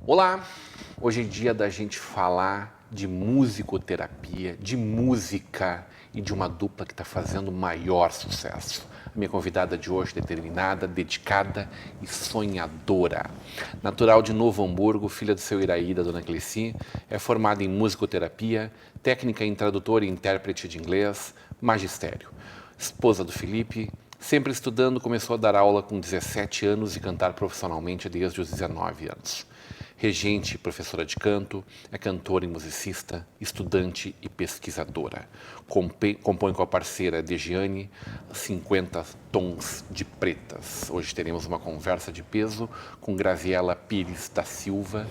Olá! Hoje é dia da gente falar de musicoterapia, de música e de uma dupla que está fazendo o maior sucesso. A minha convidada de hoje, determinada, dedicada e sonhadora. Natural de Novo Hamburgo, filha do seu Iraída, Dona Cleci, é formada em musicoterapia, técnica em tradutor e intérprete de inglês, magistério. Esposa do Felipe, sempre estudando, começou a dar aula com 17 anos e cantar profissionalmente desde os 19 anos. Regente, professora de canto, é cantora e musicista, estudante e pesquisadora. Compõe com a parceira Degiane 50 Tons de Pretas. Hoje teremos uma conversa de peso com Graziela Pires da Silva.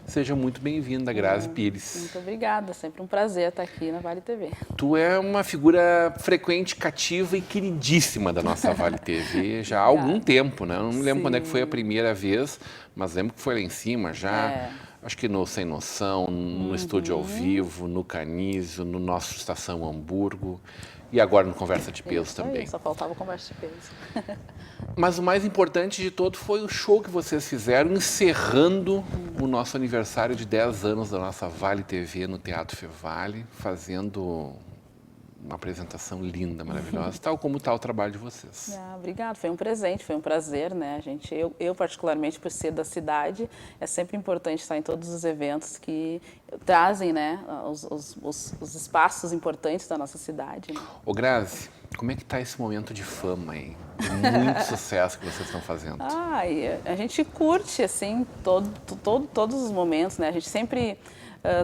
Seja muito bem-vinda, Grazi Pires. Muito obrigada, sempre um prazer estar aqui na Vale TV. Tu é uma figura frequente, cativa e queridíssima da nossa Vale TV já há algum tempo, né? Eu não me lembro quando é que foi a primeira vez, mas lembro que foi lá em cima já, acho que no Sem Noção, no Estúdio ao Vivo, no Canísio, no nosso Estação Hamburgo e agora no Conversa de Peso também. Só faltava Conversa de Peso. Mas o mais importante de todo foi o show que vocês fizeram, encerrando o nosso aniversário de 10 anos da nossa Vale TV no Teatro Fevale, fazendo uma apresentação linda, maravilhosa, tal como está o trabalho de vocês. Obrigada, foi um presente, foi um prazer, né? Eu particularmente, por ser da cidade, é sempre importante estar em todos os eventos que trazem, né, os espaços importantes da nossa cidade. Né? Ô Grazi, como é que está esse momento de fama aí? De muito sucesso que vocês estão fazendo. A gente curte, assim, todos os momentos, né? A gente sempre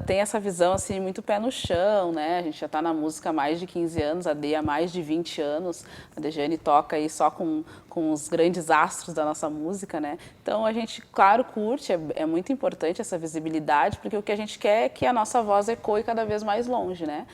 tem essa visão, assim, muito pé no chão, né? A gente já está na música há mais de 15 anos, a Dê há mais de 20 anos. A Degiane toca aí só com os grandes astros da nossa música, né? Então, a gente, claro, curte, é muito importante essa visibilidade, porque o que a gente quer é que a nossa voz ecoe cada vez mais longe, né?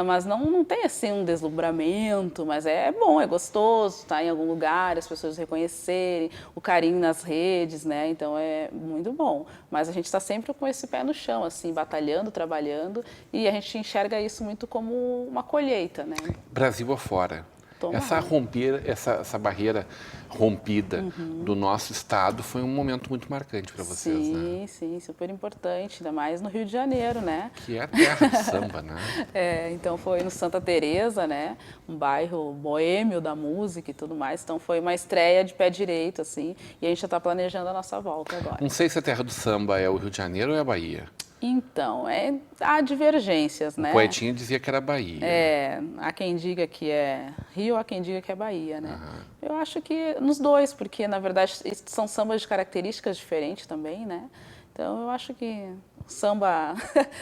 Mas não tem, assim, um deslumbramento, mas é bom, é gostoso estar em algum lugar, as pessoas reconhecerem, o carinho nas redes, né? Então, é muito bom. Mas a gente está sempre com esse pé no chão, assim, batalhando, trabalhando, e a gente enxerga isso muito como uma colheita, né? Brasil afora. Essa barreira rompida do nosso estado foi um momento muito marcante para vocês, né? Sim, super importante, ainda mais no Rio de Janeiro, né? Que é a terra de samba, né? Então foi no Santa Teresa, né? Um bairro boêmio da música e tudo mais. Então foi uma estreia de pé direito, assim, e a gente já está planejando a nossa volta agora. Não sei se a terra do samba é o Rio de Janeiro ou é a Bahia. Então, há divergências, né? O poetinho dizia que era Bahia. Há quem diga que é Rio, há quem diga que é Bahia, né? Eu acho que nos dois, porque, na verdade, são sambas de características diferentes também, né? Então, eu acho que o samba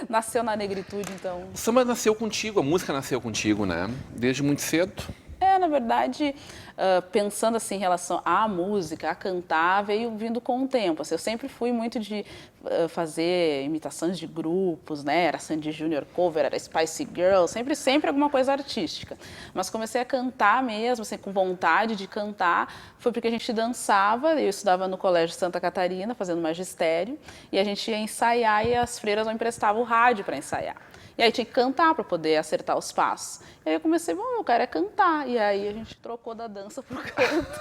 nasceu na negritude, então... O samba nasceu contigo, a música nasceu contigo, né? Desde muito cedo. Na verdade, pensando assim em relação à música, a cantar, veio vindo com o tempo. Assim, eu sempre fui muito de fazer imitações de grupos, né? Era Sandy Junior cover, era Spice Girl, sempre alguma coisa artística. Mas comecei a cantar mesmo, assim, com vontade de cantar, foi porque a gente dançava, eu estudava no Colégio Santa Catarina, fazendo magistério, e a gente ia ensaiar e as freiras não emprestavam o rádio para ensaiar. E aí tinha que cantar para poder acertar os passos. E aí eu comecei, eu quero é cantar. E aí a gente trocou da dança pro canto.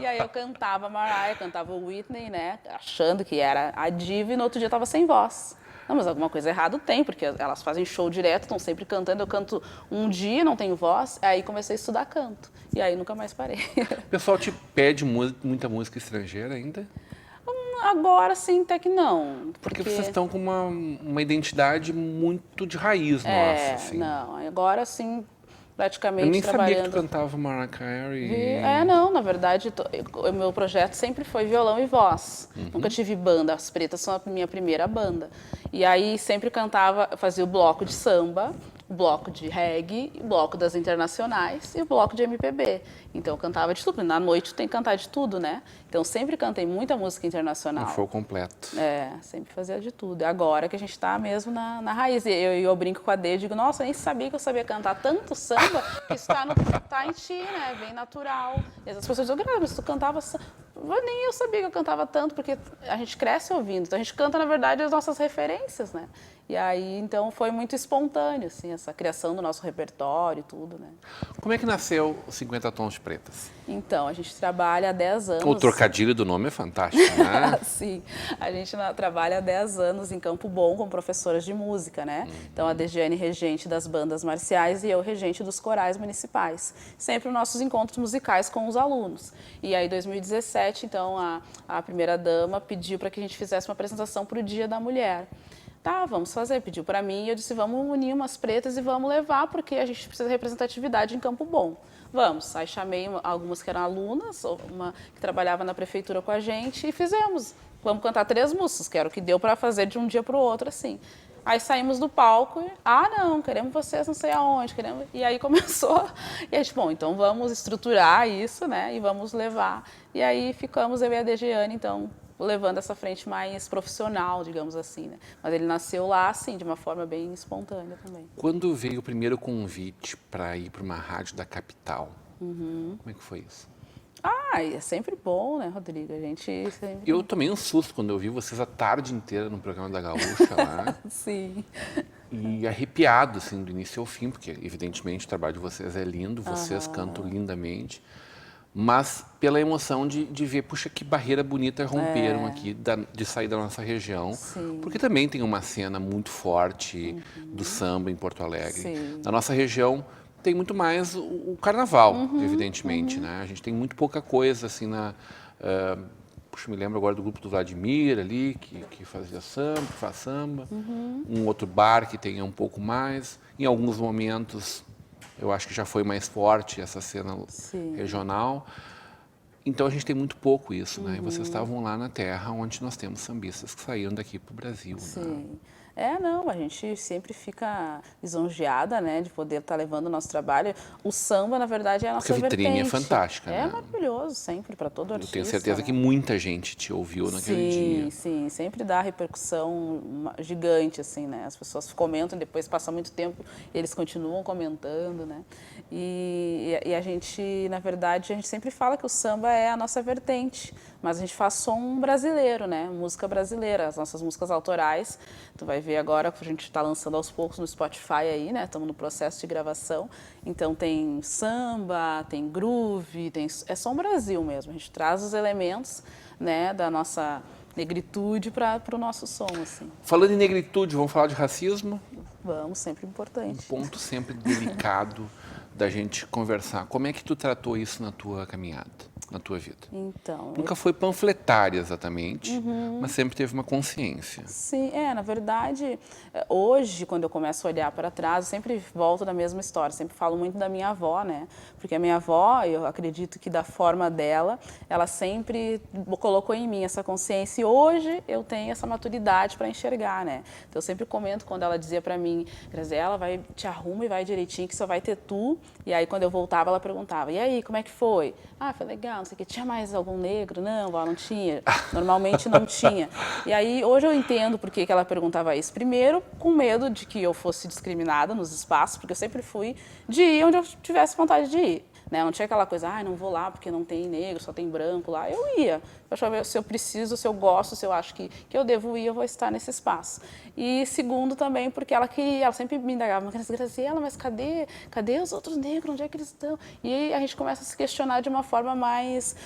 E aí eu cantava Mariah, cantava Whitney, né? Achando que era a diva, e no outro dia eu estava sem voz. Não, mas alguma coisa errada tem, porque elas fazem show direto, estão sempre cantando. Eu canto um dia, não tenho voz. Aí comecei a estudar canto. E aí nunca mais parei. O pessoal te pede muita música estrangeira ainda? Agora sim, até que não. Porque vocês estão com uma identidade muito de raiz nossa, assim. Não, agora sim, praticamente eu nem trabalhando... sabia que tu cantava Mariah Carey. Não, na verdade, o meu projeto sempre foi violão e voz. Nunca tive banda, As Pretas são a minha primeira banda. E aí sempre cantava, fazia o bloco de samba, o bloco de reggae, o bloco das internacionais e o bloco de MPB. Então eu cantava de tudo. Na noite tem que cantar de tudo, né? Então sempre cantei muita música internacional. Um show completo. Sempre fazia de tudo. E agora que a gente está mesmo na raiz. E eu brinco com a Dê e digo, nossa, eu nem sabia que eu sabia cantar tanto samba, que isso tá em ti, né? Bem natural. E as pessoas dizem, mas tu cantava samba. Nem eu sabia que eu cantava tanto, porque a gente cresce ouvindo. Então a gente canta, na verdade, as nossas referências, né? E aí, então, foi muito espontâneo, assim, essa criação do nosso repertório e tudo, né? Como é que nasceu os 50 Tons de Pretas? Então, a gente trabalha há 10 anos... O trocadilho do nome é fantástico, né? Sim, a gente trabalha há 10 anos em Campo Bom como professoras de música, né? Então, a Degiane regente das bandas marciais e eu regente dos corais municipais. Sempre os nossos encontros musicais com os alunos. E aí, em 2017, então, a primeira-dama pediu para que a gente fizesse uma apresentação para o Dia da Mulher. Tá, vamos fazer. Pediu para mim e eu disse, vamos unir umas pretas e vamos levar, porque a gente precisa de representatividade em Campo Bom. Vamos. Aí chamei algumas que eram alunas, uma que trabalhava na prefeitura com a gente e fizemos. Vamos cantar 3 músicas, que era o que deu para fazer de um dia para o outro, assim. Aí saímos do palco e, não, queremos vocês não sei aonde, queremos... E aí começou, e a gente, bom, então vamos estruturar isso, né, e vamos levar. E aí ficamos, eu e a Degiane, então, levando essa frente mais profissional, digamos assim, né. Mas ele nasceu lá, assim, de uma forma bem espontânea também. Quando veio o primeiro convite para ir para uma rádio da capital, como é que foi isso? É sempre bom, né, Rodrigo? A gente sempre... Eu tomei um susto quando eu vi vocês a tarde inteira no programa da Gaúcha lá. Sim. E arrepiado, assim, do início ao fim, porque, evidentemente, o trabalho de vocês é lindo, vocês cantam lindamente, mas pela emoção de ver, puxa, que barreira bonita romperam aqui de sair da nossa região. Sim. Porque também tem uma cena muito forte do samba em Porto Alegre. Sim. Na nossa região tem muito mais o carnaval, evidentemente, né? A gente tem muito pouca coisa, assim, puxa, me lembro agora do grupo do Vladimir ali, que fazia samba, que faz samba. Um outro bar que tenha um pouco mais. Em alguns momentos, eu acho que já foi mais forte essa cena regional. Então, a gente tem muito pouco isso, né? E vocês estavam lá na terra onde nós temos sambistas que saíram daqui para o Brasil. Sim. Não, a gente sempre fica lisonjeada, né, de poder estar levando o nosso trabalho. O samba, na verdade, é a nossa vertente. Porque a vitrine é fantástica, né? Maravilhoso, sempre, para todo artista. Eu tenho certeza que muita gente te ouviu naquele dia. Sim, sempre dá repercussão gigante, assim, né? As pessoas comentam, depois passa muito tempo e eles continuam comentando, né? E a gente, na verdade, a gente sempre fala que o samba é a nossa vertente, mas a gente faz som brasileiro, né? Música brasileira, as nossas músicas autorais. Tu vai ver agora que a gente está lançando aos poucos no Spotify aí, né? Estamos no processo de gravação. Então tem samba, tem groove, é som Brasil mesmo. A gente traz os elementos, né, da nossa negritude para o nosso som, assim. Falando em negritude, vamos falar de racismo? Vamos, sempre importante. Um ponto sempre delicado da gente conversar. Como é que tu tratou isso na tua caminhada, na tua vida? Então... Nunca foi panfletária exatamente, mas sempre teve uma consciência. Sim, na verdade, hoje, quando eu começo a olhar para trás, eu sempre volto da mesma história, sempre falo muito da minha avó, né? Porque a minha avó, eu acredito que da forma dela, ela sempre colocou em mim essa consciência e hoje eu tenho essa maturidade para enxergar, né? Então eu sempre comento quando ela dizia para mim, Graziela, vai, te arruma e vai direitinho que só vai ter tu. E aí quando eu voltava, ela perguntava, e aí, como é que foi? Foi legal, não sei o que, tinha mais algum negro? Não, vó, não tinha. Normalmente não tinha. E aí, hoje eu entendo por que ela perguntava isso. Primeiro, com medo de que eu fosse discriminada nos espaços, porque eu sempre fui de ir onde eu tivesse vontade de ir. Né? Não tinha aquela coisa, não vou lá porque não tem negro, só tem branco lá. Eu ia. Eu achava, se eu preciso, se eu gosto, se eu acho que eu devo ir, eu vou estar nesse espaço. E segundo também, porque ela sempre me indagava, Graziela, mas cadê os outros negros? Onde é que eles estão? E aí a gente começa a se questionar de uma forma mais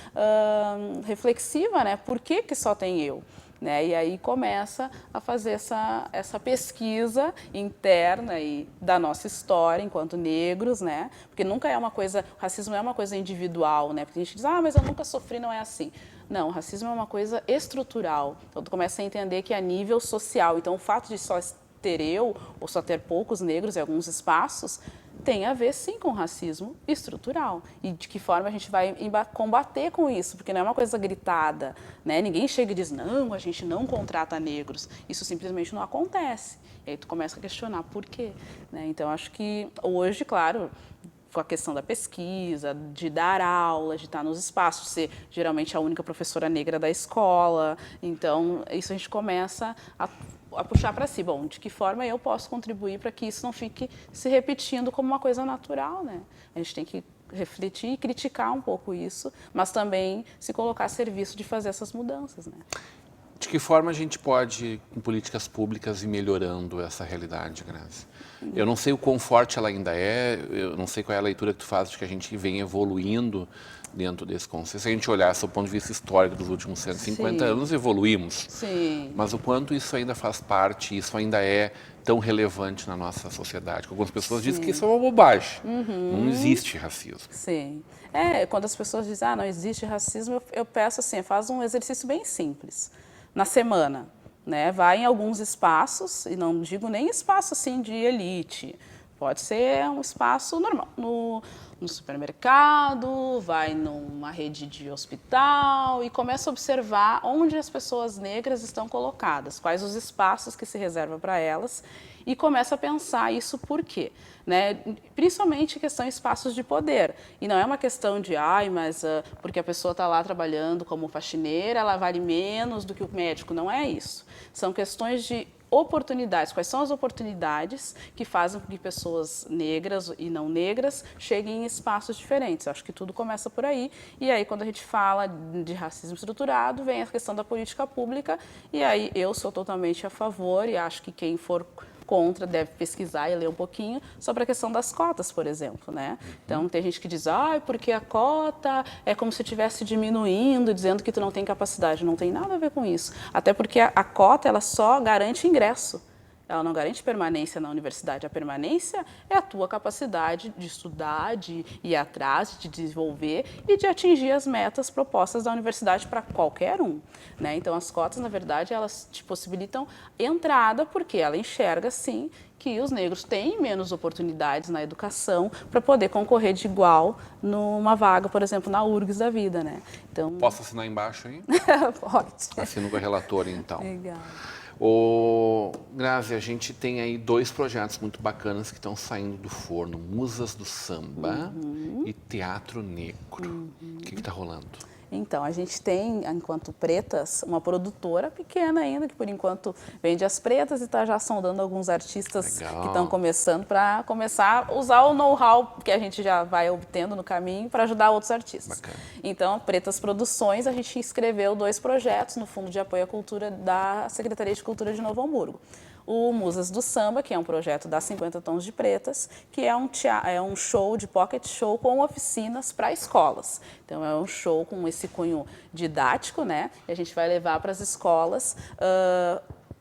reflexiva, né? Por que só tem eu? Né? E aí começa a fazer essa pesquisa interna e da nossa história enquanto negros, né? Porque nunca é uma coisa, o racismo não é uma coisa individual, né? Porque a gente diz, mas eu nunca sofri, não é assim. Não, o racismo é uma coisa estrutural. Então tu começa a entender que é a nível social. Então o fato de só ter eu, ou só ter poucos negros em alguns espaços, tem a ver, sim, com racismo estrutural. E de que forma a gente vai combater com isso, porque não é uma coisa gritada, né? Ninguém chega e diz, não, a gente não contrata negros. Isso simplesmente não acontece. E aí tu começa a questionar por quê, né? Então, acho que hoje, claro, com a questão da pesquisa, de dar aula, de estar nos espaços, ser geralmente a única professora negra da escola. Então, isso a gente começa a puxar para si. Bom, de que forma eu posso contribuir para que isso não fique se repetindo como uma coisa natural, né? A gente tem que refletir e criticar um pouco isso, mas também se colocar a serviço de fazer essas mudanças, né? De que forma a gente pode, com políticas públicas, ir melhorando essa realidade, Grazi? Eu não sei o quão forte ela ainda é, eu não sei qual é a leitura que tu faz de que a gente vem evoluindo dentro desse conceito. Se a gente olhar do ponto de vista histórico dos últimos 150 anos, evoluímos. Sim. Mas o quanto isso ainda faz parte, isso ainda é tão relevante na nossa sociedade. Algumas pessoas dizem que isso é uma bobagem. Não existe racismo. Sim. Quando as pessoas dizem, não existe racismo, eu peço assim, faz um exercício bem simples. Na semana, né? Vai em alguns espaços, e não digo nem espaço assim de elite, pode ser um espaço normal, no supermercado, vai numa rede de hospital e começa a observar onde as pessoas negras estão colocadas, quais os espaços que se reserva para elas, e começa a pensar isso por quê? Né? Principalmente questão de espaços de poder. E não é uma questão de, porque a pessoa está lá trabalhando como faxineira, ela vale menos do que o médico. Não é isso. São questões de oportunidades. Quais são as oportunidades que fazem com que pessoas negras e não negras cheguem em espaços diferentes? Eu acho que tudo começa por aí. E aí, quando a gente fala de racismo estruturado, vem a questão da política pública. E aí, eu sou totalmente a favor e acho que quem for contra deve pesquisar e ler um pouquinho sobre a questão das cotas, por exemplo, né? Então, tem gente que diz, porque a cota é como se estivesse diminuindo, dizendo que tu não tem capacidade. Não tem nada a ver com isso. Até porque a cota, ela só garante ingresso. Ela não garante permanência na universidade. A permanência é a tua capacidade de estudar, de ir atrás, de desenvolver e de atingir as metas propostas da universidade para qualquer um, né? Então, as cotas, na verdade, elas te possibilitam entrada, porque ela enxerga, sim, que os negros têm menos oportunidades na educação para poder concorrer de igual numa vaga, por exemplo, na URGS da vida, né? Então... Posso assinar embaixo, hein? Pode. Assino com a relatora, então. Legal. Grazi, a gente tem aí 2 projetos muito bacanas que estão saindo do forno. Musas do Samba e Teatro Negro. O que está rolando? Então, a gente tem, enquanto Pretas, uma produtora pequena ainda, que por enquanto vende as pretas e está já sondando alguns artistas que estão começando para começar a usar o know-how que a gente já vai obtendo no caminho para ajudar outros artistas. Bacana. Então, Pretas Produções, a gente inscreveu 2 projetos no Fundo de Apoio à Cultura da Secretaria de Cultura de Novo Hamburgo. O Musas do Samba, que é um projeto das 50 Tons de Pretas, que é um show de pocket show com oficinas para escolas. Então, é um show com esse cunho didático, né? E a gente vai levar para as escolas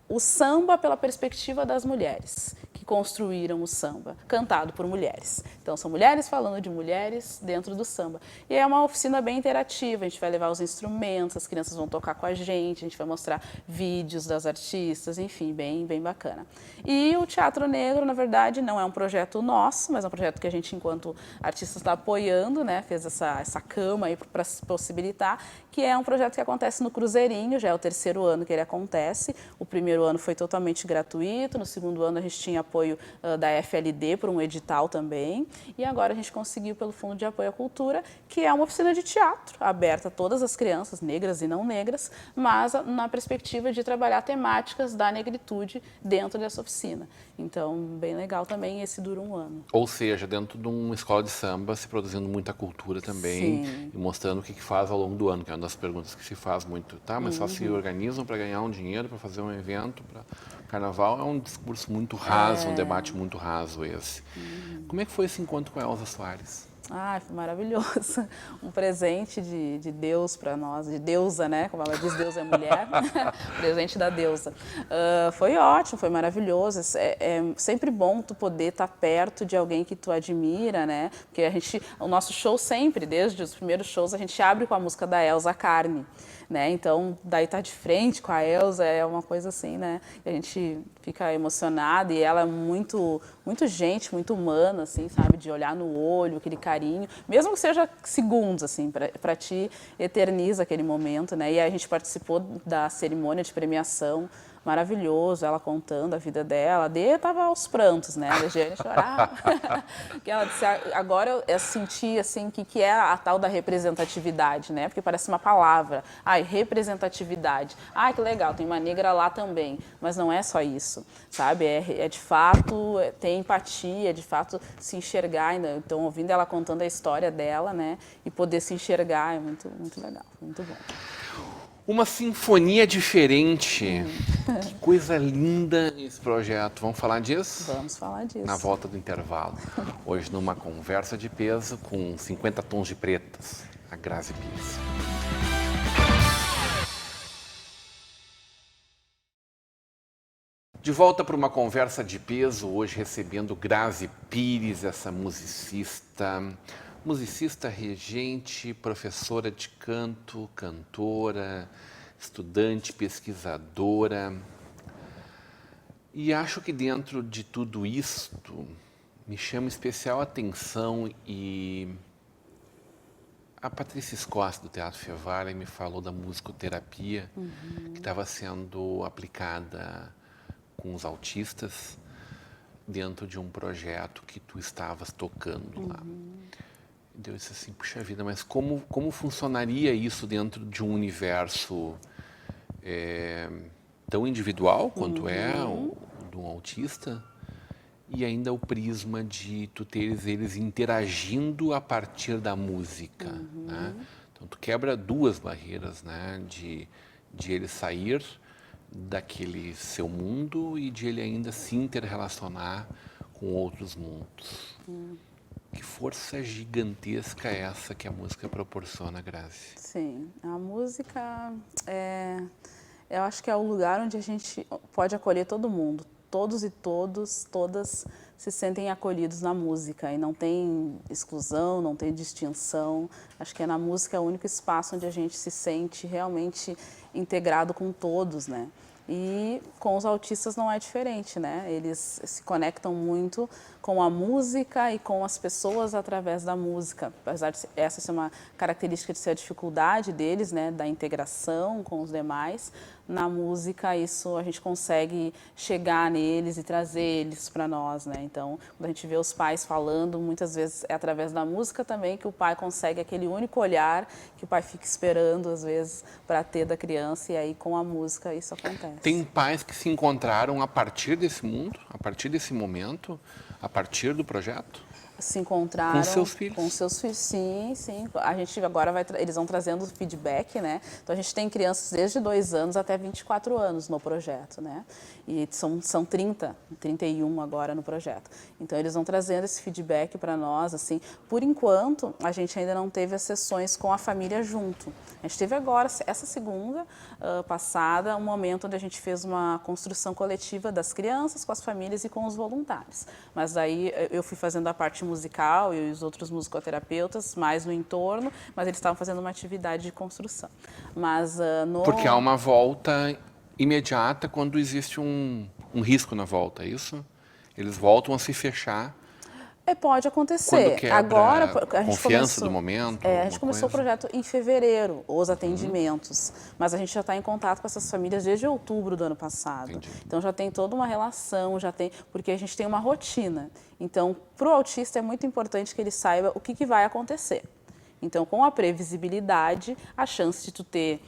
o samba pela perspectiva das mulheres que construíram o samba, cantado por mulheres. Então, são mulheres falando de mulheres dentro do samba. E é uma oficina bem interativa, a gente vai levar os instrumentos, as crianças vão tocar com a gente vai mostrar vídeos das artistas, enfim, bem bacana. E o Teatro Negro, na verdade, não é um projeto nosso, mas é um projeto que a gente, enquanto artista, está apoiando, né? Fez essa cama aí para possibilitar, que é um projeto que acontece no Cruzeirinho, já é o 3º ano que ele acontece. O primeiro ano foi totalmente gratuito, no segundo ano a gente tinha apoio da FLD por um edital também, e agora a gente conseguiu pelo Fundo de Apoio à Cultura, que é uma oficina de teatro, aberta a todas as crianças, negras e não negras, mas na perspectiva de trabalhar temáticas da negritude dentro dessa oficina. Então, bem legal também, esse dura um ano. Ou seja, dentro de uma escola de samba, se produzindo muita cultura também, Sim. e mostrando o que faz ao longo do ano, que é uma das perguntas que se faz muito. Tá, mas só se organizam para ganhar um dinheiro, para fazer um evento, para carnaval. É um discurso muito raso, um debate muito raso esse. Como é que foi esse encontro com a Elza Soares? Foi maravilhoso. Um presente de Deus para nós, de deusa, né? Como ela diz, Deus é mulher. Presente da deusa. Foi ótimo, foi maravilhoso. É sempre bom tu poder estar perto de alguém que tu admira, né? Porque o nosso show sempre, desde os primeiros shows, a gente abre com a música da Elza Carne. né? Então, daí tá de frente com a Elza é uma coisa assim, né? E a gente fica emocionada e ela é muito gente, muito humana, assim, sabe? De olhar no olho, aquele carinho, mesmo que seja segundos, assim, para ti eterniza aquele momento, né? E a gente participou da cerimônia de premiação, maravilhoso, ela contando a vida dela. A Dê estava aos prantos, né? A Regiane chorava. Que ela disse, agora eu senti, assim, que é a tal da representatividade, né? Porque parece uma palavra. Ai, representatividade. Ai, que legal, tem uma negra lá também. Mas não é só isso, sabe? É de fato ter empatia, de fato se enxergar. Ainda. Então, ouvindo ela contando a história dela, né? E poder se enxergar é muito, muito legal, muito bom. Uma sinfonia diferente. Que coisa linda esse projeto. Vamos falar disso? Vamos falar disso. Na volta do intervalo. Hoje, numa conversa de peso com 50 tons de pretas. A Grazi Pires. De volta para uma conversa de peso, hoje recebendo Grazi Pires, essa musicista regente, professora de canto, cantora, estudante, pesquisadora. E acho que dentro de tudo isto me chama especial atenção e a Patrícia Escócia, do Teatro Fevale, me falou da musicoterapia que estava sendo aplicada com os autistas dentro de um projeto que tu estavas tocando lá. E eu disse assim, puxa vida, mas como funcionaria isso dentro de um universo tão individual quanto é o de um autista? E ainda o prisma de tu teres eles interagindo a partir da música, né? Então tu quebra duas barreiras, né? De ele sair daquele seu mundo e de ele ainda se interrelacionar com outros mundos. Que força gigantesca é essa que a música proporciona, Grazi? Sim, a música eu acho que é o lugar onde a gente pode acolher todo mundo. Todos e todas se sentem acolhidos na música e não tem exclusão, não tem distinção. Acho que na música é o único espaço onde a gente se sente realmente integrado com todos, né? E com os autistas não é diferente, né? Eles se conectam muito com a música e com as pessoas através da música. Apesar de essa ser uma característica de ser a dificuldade deles, né? Da integração com os demais, na música isso a gente consegue chegar neles e trazer eles para nós, né? Então, quando a gente vê os pais falando, muitas vezes é através da música também que o pai consegue aquele único olhar que o pai fica esperando às vezes para ter da criança, e aí com a música isso acontece. Tem pais que se encontraram a partir desse mundo, a partir desse momento, a partir do projeto? Se encontraram com seus filhos. Com seus filhos, sim, sim. A gente agora eles vão trazendo feedback, né? Então a gente tem crianças desde 2 anos até 24 anos no projeto, né? E são 31 agora no projeto. Então eles vão trazendo esse feedback para nós, assim. Por enquanto, a gente ainda não teve as sessões com a família junto. A gente teve agora, essa segunda passada, um momento onde a gente fez uma construção coletiva das crianças com as famílias e com os voluntários. Mas aí eu fui fazendo a parte musical e os outros musicoterapeutas mais no entorno, mas eles estavam fazendo uma atividade de construção. Mas Porque há uma volta imediata quando existe um risco na volta, é isso? Eles voltam a se fechar. Pode acontecer. Quando quebra agora a confiança do momento. A gente começou o projeto em fevereiro, os atendimentos, mas a gente já está em contato com essas famílias desde outubro do ano passado. Entendi. Então já tem toda uma relação, porque a gente tem uma rotina. Então, para o autista é muito importante que ele saiba o que vai acontecer. Então, com a previsibilidade, a chance de tu ter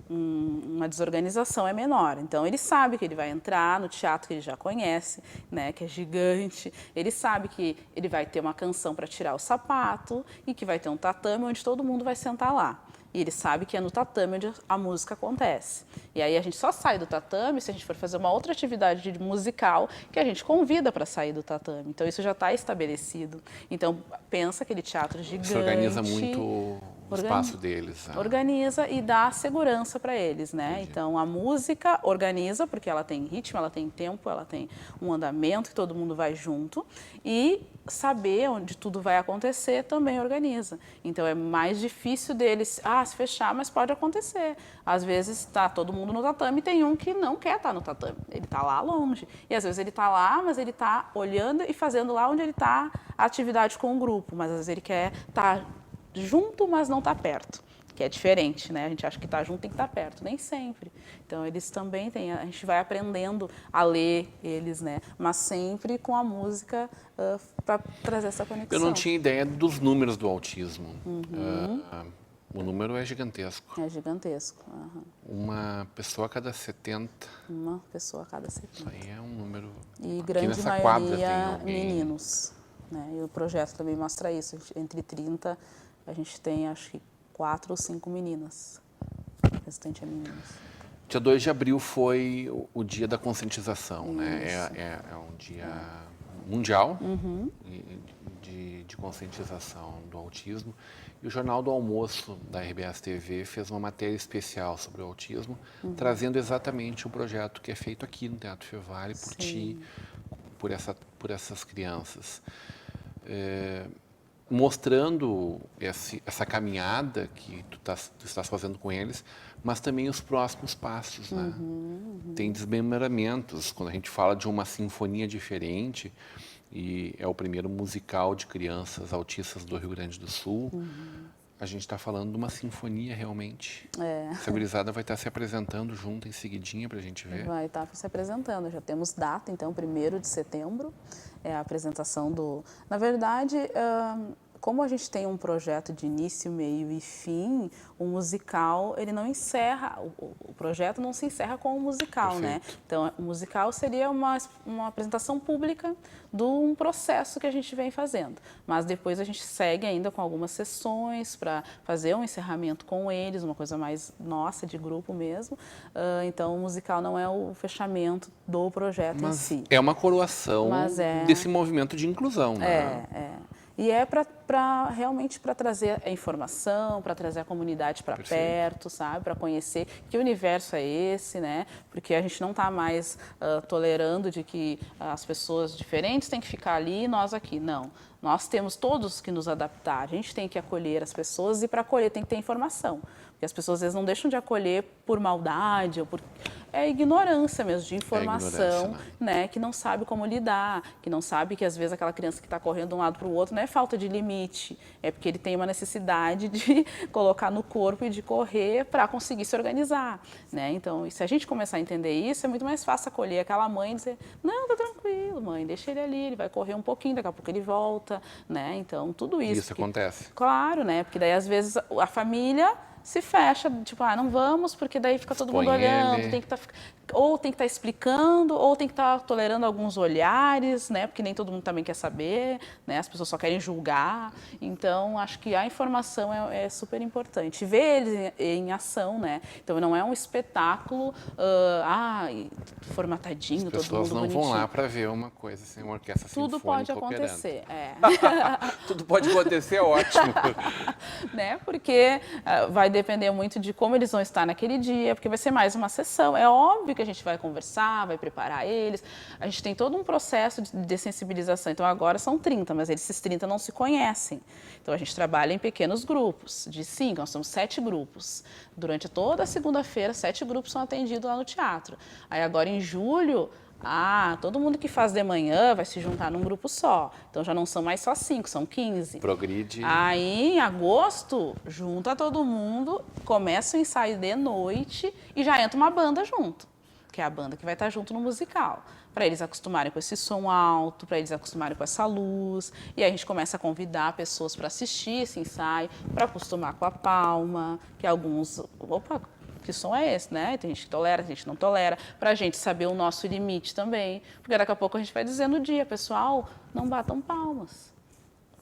uma desorganização é menor. Então, ele sabe que ele vai entrar no teatro que ele já conhece, né, que é gigante. Ele sabe que ele vai ter uma canção para tirar o sapato e que vai ter um tatame onde todo mundo vai sentar lá. E ele sabe que é no tatame onde a música acontece. E aí a gente só sai do tatame se a gente for fazer uma outra atividade musical que a gente convida para sair do tatame. Então isso já está estabelecido. Então pensa aquele teatro gigante. Se organiza muito o espaço deles. Organiza e dá segurança para eles, né? Entendi. Então, a música organiza, porque ela tem ritmo, ela tem tempo, ela tem um andamento, que todo mundo vai junto. E saber onde tudo vai acontecer também organiza. Então, é mais difícil deles, se fechar, mas pode acontecer. Às vezes, está todo mundo no tatame e tem um que não quer estar no tatame. Ele está lá longe. E, às vezes, ele está lá, mas ele está olhando e fazendo lá onde ele está a atividade com o grupo. Mas, às vezes, ele quer estar junto, mas não está perto, que é diferente, né? A gente acha que está junto tem que estar perto, nem sempre. Então, eles também têm, a gente vai aprendendo a ler eles, né? Mas sempre com a música para trazer essa conexão. Eu não tinha ideia dos números do autismo. O número é gigantesco. É gigantesco. Uma pessoa a cada 70. Uma pessoa a cada 70. Isso aí é um número... E Aqui grande nessa quadra tem maioria alguém... meninos. Né? E o projeto também mostra isso. Entre 30, a gente tem, acho que, 4 ou 5 meninas. O restante é meninos. Dia 2 de abril foi o dia da conscientização, né? É um dia mundial de conscientização do autismo. E o Jornal do Almoço da RBS TV fez uma matéria especial sobre o autismo, trazendo exatamente o projeto que é feito aqui no Teatro Fevale por ti, por essas crianças. Mostrando essa caminhada que tu estás fazendo com eles, mas também os próximos passos, né? Tem desmembramentos. Quando a gente fala de uma sinfonia diferente, e é o primeiro musical de crianças autistas do Rio Grande do Sul, a gente está falando de uma sinfonia realmente. Essa gurizada vai estar se apresentando junto em seguidinha para a gente ver. Vai estar se apresentando. Já temos data, então, 1º de setembro. É a apresentação do... Na verdade, como a gente tem um projeto de início, meio e fim, o musical, ele não encerra, o projeto não se encerra com o musical, Perfeito. né? Então, o musical seria uma apresentação pública de um processo que a gente vem fazendo. Mas depois a gente segue ainda com algumas sessões para fazer um encerramento com eles, uma coisa mais nossa, de grupo mesmo. Então, o musical não é o fechamento do projeto em si. É uma coroação desse movimento de inclusão, né? E é realmente para trazer a informação, para trazer a comunidade para perto, sabe? Para conhecer que universo é esse, né? Porque a gente não está mais tolerando de que as pessoas diferentes têm que ficar ali e nós aqui. Não. Nós temos todos que nos adaptar. A gente tem que acolher as pessoas e para acolher tem que ter informação. Porque as pessoas às vezes não deixam de acolher por maldade ou por... É ignorância mesmo, de informação, né? Que não sabe como lidar, que não sabe que às vezes aquela criança que está correndo de um lado para o outro não é falta de limite, é porque ele tem uma necessidade de colocar no corpo e de correr para conseguir se organizar, né? Então, se a gente começar a entender isso, é muito mais fácil acolher aquela mãe e dizer, não, tá tranquilo, mãe, deixa ele ali, ele vai correr um pouquinho, daqui a pouco ele volta, né? Então, tudo isso. Isso acontece. Claro, né? Porque daí às vezes a família se fecha, tipo, não vamos, porque daí fica todo mundo olhando, tem que ou tem que estar explicando, ou tem que estar tolerando alguns olhares, né? Porque nem todo mundo também quer saber, né? As pessoas só querem julgar. Então, acho que a informação é super importante. Ver eles em ação, né? Então, não é um espetáculo, formatadinho, todo mundo bonitinho. As pessoas não vão lá para ver uma coisa assim, uma orquestra Tudo sinfônica pode acontecer, Tudo pode acontecer, ótimo. Né? Porque vai depender muito de como eles vão estar naquele dia, porque vai ser mais uma sessão. É óbvio que a gente vai conversar, vai preparar eles. A gente tem todo um processo de dessensibilização. Então, agora são 30, mas esses 30 não se conhecem. Então, a gente trabalha em pequenos grupos, de 5, nós somos 7 grupos. Durante toda a segunda-feira, 7 grupos são atendidos lá no teatro. Aí, agora em julho, todo mundo que faz de manhã vai se juntar num grupo só. Então, já não são mais só 5, são 15. Progride. Aí, em agosto, junta todo mundo, começa o ensaio de noite e já entra uma banda junto, que é a banda que vai estar junto no musical, para eles acostumarem com esse som alto, para eles acostumarem com essa luz. E aí a gente começa a convidar pessoas para assistir esse ensaio, para acostumar com a palma, que alguns... Opa, que som é esse, né? Tem gente que tolera, tem gente que não tolera, para a gente saber o nosso limite também. Porque daqui a pouco a gente vai dizer no dia, pessoal, não batam palmas.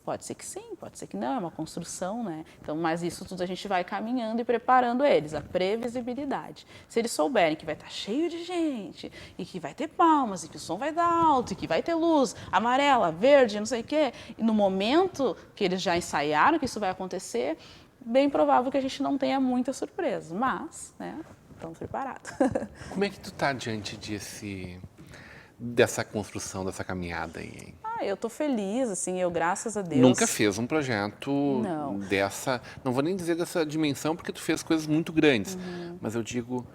Pode ser que sim, pode ser que não, é uma construção, né? Então, mas isso tudo a gente vai caminhando e preparando eles, a previsibilidade. Se eles souberem que vai estar cheio de gente, e que vai ter palmas, e que o som vai dar alto, e que vai ter luz amarela, verde, não sei o quê, e no momento que eles já ensaiaram que isso vai acontecer, bem provável que a gente não tenha muitas surpresas, mas, né, estamos preparados. Como é que tu tá diante dessa construção, dessa caminhada aí, hein? Eu tô feliz, assim, eu, graças a Deus... Nunca fez um projeto Não. dessa, não vou nem dizer dessa dimensão, porque tu fez coisas muito grandes, mas eu digo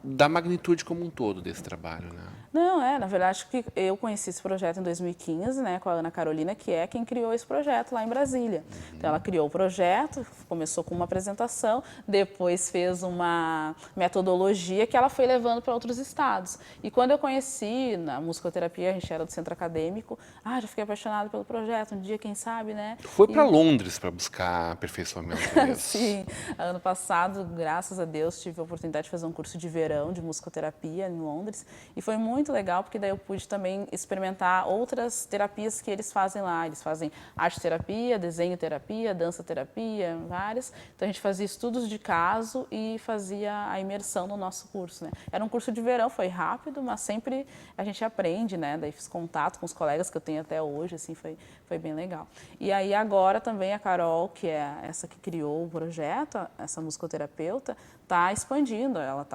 da magnitude como um todo desse trabalho, né? Não, na verdade, que eu conheci esse projeto em 2015, né, com a Ana Carolina, que é quem criou esse projeto lá em Brasília. Então, ela criou o projeto, começou com uma apresentação, depois fez uma metodologia que ela foi levando para outros estados. E quando eu conheci na musicoterapia, a gente era do centro acadêmico, já fiquei apaixonada pelo projeto, um dia, quem sabe, né? Tu foi para Londres para buscar aperfeiçoamento mesmo. Sim, ano passado, graças a Deus, tive a oportunidade de fazer um curso de verão de musicoterapia em Londres e foi muito legal porque daí eu pude também experimentar outras terapias que eles fazem lá. Eles fazem arte-terapia, desenho-terapia, dança-terapia, várias. Então a gente fazia estudos de caso e fazia a imersão no nosso curso, né? Era um curso de verão, foi rápido, mas sempre a gente aprende, né? Daí fiz contato com os colegas que eu tenho até hoje, assim, foi bem legal. E aí agora também a Carol, que é essa que criou o projeto, essa musicoterapeuta, está expandindo. Ela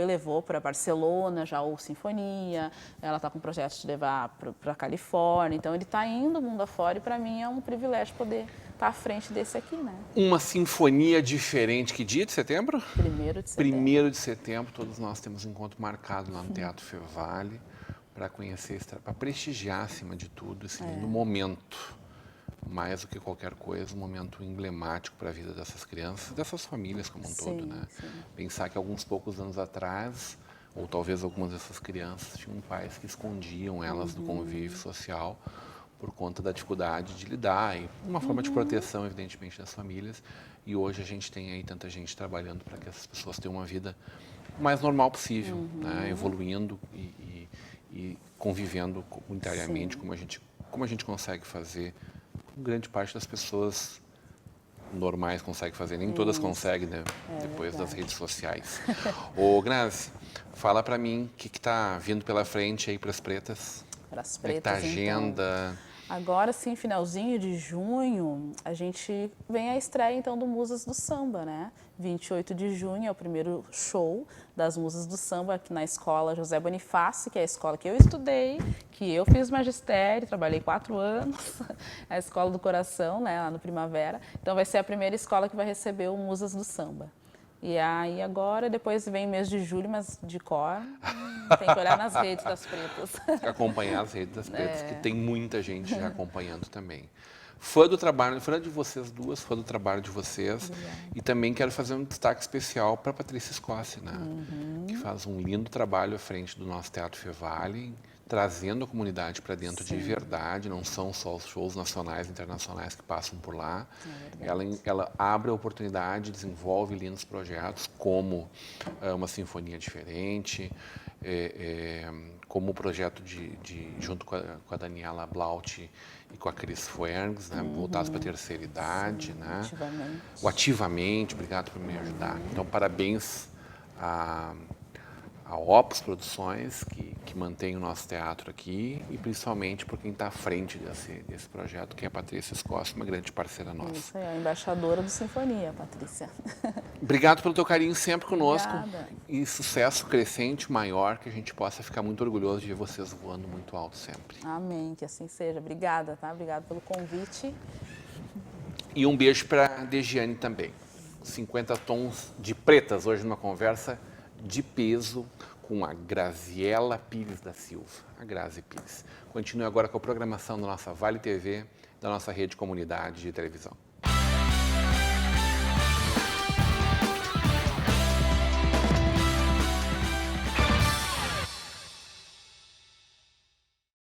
levou para Barcelona já o Sinfonia, ela está com projetos de levar para a Califórnia, então ele está indo mundo afora e para mim é um privilégio poder estar à frente desse aqui, né? Uma sinfonia diferente, que dia de setembro? 1º de setembro. 1º de setembro, todos nós temos um encontro marcado lá no Teatro Fevale para conhecer, para prestigiar, acima de tudo, esse lindo momento. Mais do que qualquer coisa, um momento emblemático para a vida dessas crianças, dessas famílias como um todo, né? Sim. Pensar que alguns poucos anos atrás, ou talvez algumas dessas crianças tinham pais que escondiam elas do convívio social por conta da dificuldade de lidar, e uma forma de proteção, evidentemente, das famílias. E hoje a gente tem aí tanta gente trabalhando para que essas pessoas tenham uma vida o mais normal possível, né? Evoluindo e convivendo comunitariamente, como a gente consegue fazer. Grande parte das pessoas normais consegue fazer, nem todas conseguem, né? Depois das redes sociais. Ô, Grazi, fala pra mim o que tá vindo pela frente aí pras pretas. Para as Como é que tá a pretas, agenda? então. Agora sim, finalzinho de junho, a gente vem a estreia então do Musas do Samba, né? 28 de junho é o primeiro show das Musas do Samba aqui na Escola José Bonifácio, que é a escola que eu estudei, que eu fiz magistério, trabalhei 4 anos, a Escola do Coração, né, lá no Primavera. Então vai ser a primeira escola que vai receber o Musas do Samba. E aí agora, depois vem mês de julho, mas de cor, tem que olhar nas redes das pretas. Acompanhar as redes das pretas, que tem muita gente já acompanhando também. Fã do trabalho, fã de vocês duas, fã do trabalho de vocês. Obrigada. E também quero fazer um destaque especial para a Patrícia Scossi, né? Que faz um lindo trabalho à frente do nosso Teatro Fevale, trazendo a comunidade para dentro de verdade, não são só os shows nacionais e internacionais que passam por lá. Ela abre a oportunidade, desenvolve lindos projetos, como uma sinfonia diferente, como o projeto junto com a Daniela Blaut e com a Cris Fuergs, né, voltados para a terceira idade. Né? Ativamente. O Ativamente, obrigado por me ajudar. Então, parabéns a Opus Produções, que mantém o nosso teatro aqui, e principalmente por quem está à frente desse projeto, que é a Patrícia Scossi, uma grande parceira nossa. Isso é a embaixadora do Sinfonia, Patrícia. Obrigado pelo teu carinho sempre conosco. Obrigada. E sucesso crescente, maior, que a gente possa ficar muito orgulhoso de ver vocês voando muito alto sempre. Amém, que assim seja. Obrigada, tá? Obrigada pelo convite. E um beijo para a Degiane também. 50 tons de pretas, hoje numa conversa de peso com a Graziela Pires da Silva, a Grazi Pires. Continue agora com a programação da nossa Vale TV, da nossa rede comunidade de televisão.